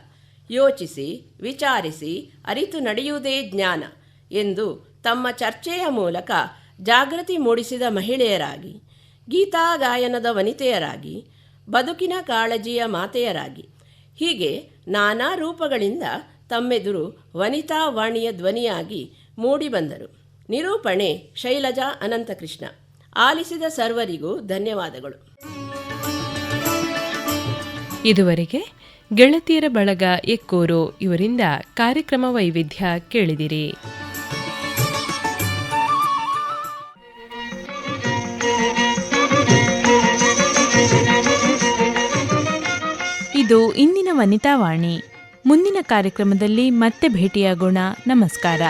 ಯೋಚಿಸಿ ವಿಚಾರಿಸಿ ಅರಿತು ನಡೆಯುವುದೇ ಜ್ಞಾನ ಎಂದು ತಮ್ಮ ಚರ್ಚೆಯ ಮೂಲಕ ಜಾಗೃತಿ ಮೂಡಿಸಿದ ಮಹಿಳೆಯರಾಗಿ, ಗೀತಾಗಾಯನದ ವನಿತೆಯರಾಗಿ, ಬದುಕಿನ ಕಾಳಜಿಯ ಮಾತೆಯರಾಗಿ, ಹೀಗೆ ನಾನಾ ರೂಪಗಳಿಂದ ತಮ್ಮೆದುರು ವನಿತಾ ವಾಣಿಯ ಧ್ವನಿಯಾಗಿ ಮೂಡಿಬಂದರು. ನಿರೂಪಣೆ ಶೈಲಜಾ ಅನಂತಕೃಷ್ಣ. ಆಲಿಸಿದ ಸರ್ವರಿಗೂ ಧನ್ಯವಾದಗಳು. ಇದುವರೆಗೆ ಗೆಳತಿಯರ ಬಳಗ ಎಕ್ಕೂರು ಇವರಿಂದ ಕಾರ್ಯಕ್ರಮ ವೈವಿಧ್ಯ ಕೇಳಿದಿರಿ. ಇದು ಇಂದಿನ ವನಿತಾವಾಣಿ. ಮುಂದಿನ ಕಾರ್ಯಕ್ರಮದಲ್ಲಿ ಮತ್ತೆ ಭೇಟಿಯಾಗೋಣ. ನಮಸ್ಕಾರ.